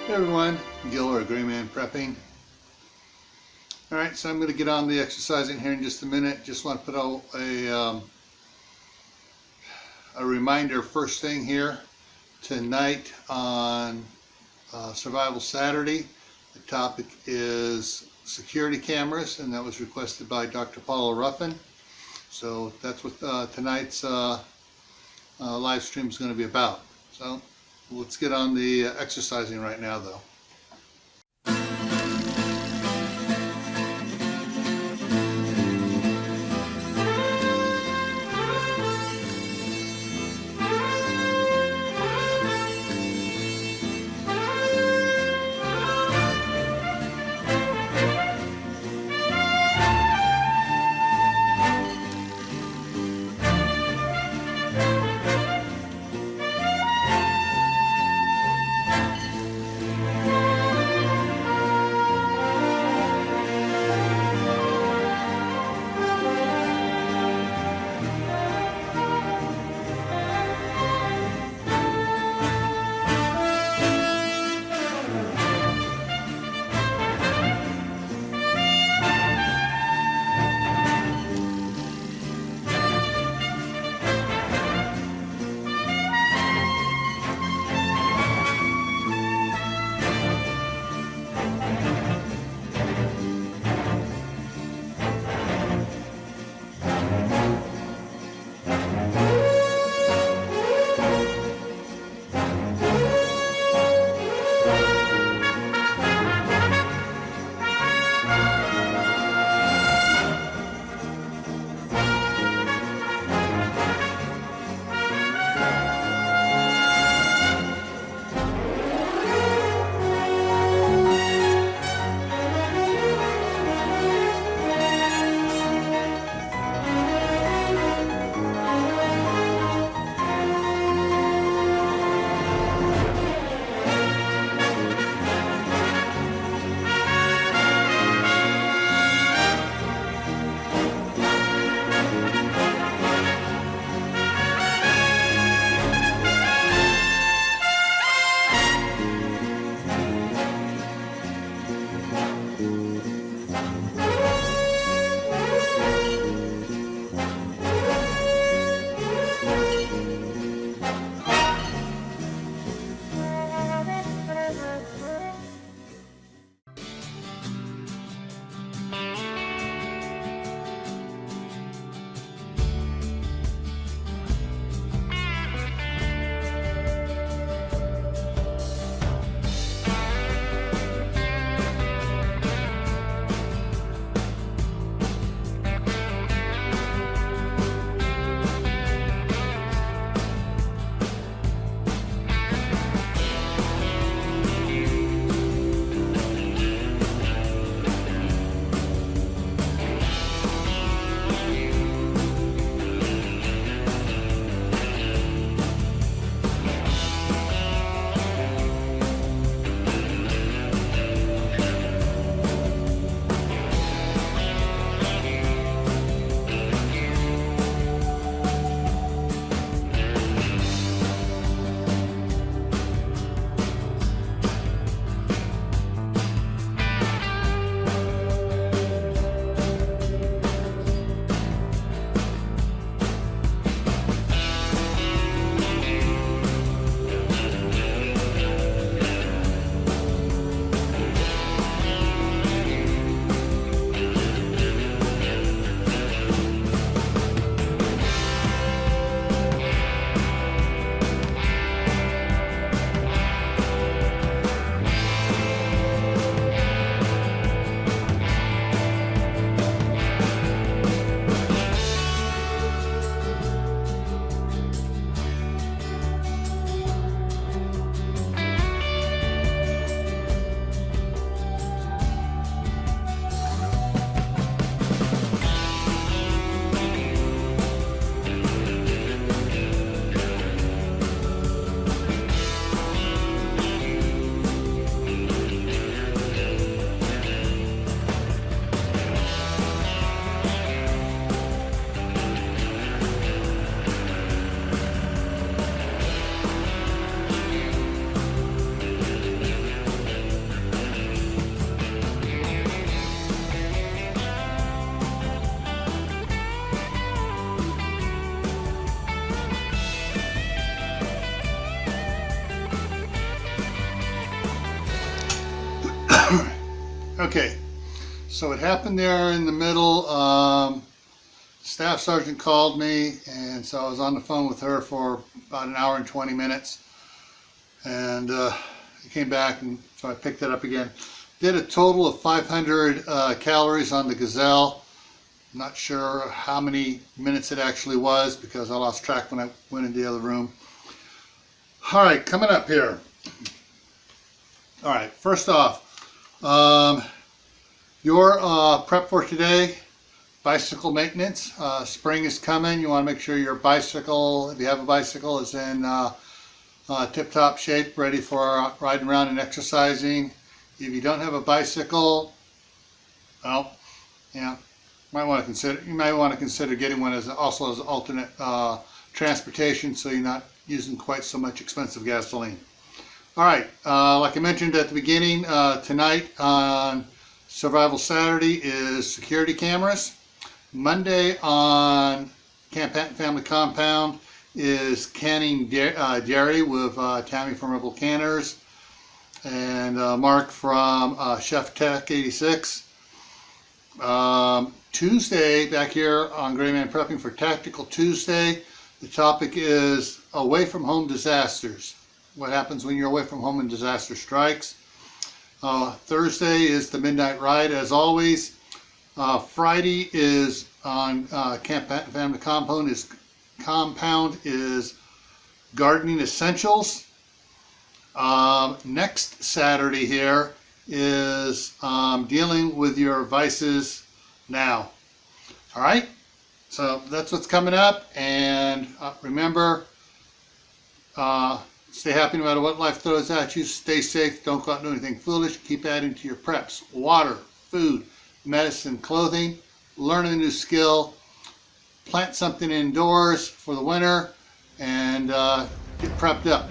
Hey everyone, Gil or Gray Man Prepping. Alright, so I'm going to get on the exercising here in just a minute. Just want to put out a reminder first thing here. Tonight on Survival Saturday, the topic is security cameras, and that was requested by Dr. Paula Ruffin. So that's what tonight's live stream is going to be about. So let's get on the exercising right now though. Okay, so it happened there in the middle. Staff sergeant called me, and so I was on the phone with her for about an hour and 20 minutes. And he came back, and so I picked it up again. Did a total of 500 calories on the Gazelle. I'm not sure how many minutes it actually was because I lost track when I went into the other room. All right, coming up here. All right, first off, your prep for today, bicycle maintenance. Spring is coming. You want to make sure your bicycle, if you have a bicycle, is in tip-top shape, ready for riding around and exercising. If you don't have a bicycle, well, yeah, you might want to consider getting one as also as alternate transportation, so you're not using quite so much expensive gasoline. All right, like I mentioned at the beginning, tonight on Survival Saturday is security cameras. Monday on Camp Hatton Family Compound is canning dairy with Tammy from Rebel Canners and Mark from Chef Tech 86. Tuesday, back here on Gray Man Prepping for Tactical Tuesday, the topic is away from home disasters. What happens when you're away from home and disaster strikes. Thursday is the Midnight Ride, as always. Friday is on Camp Hatton Family Compound is gardening essentials. Next Saturday here is dealing with your vices now. All right, so that's what's coming up, and remember, stay happy no matter what life throws at you. Stay safe. Don't go out and do anything foolish. Keep adding to your preps. Water, food, medicine, clothing. Learn a new skill. Plant something indoors for the winter, and get prepped up.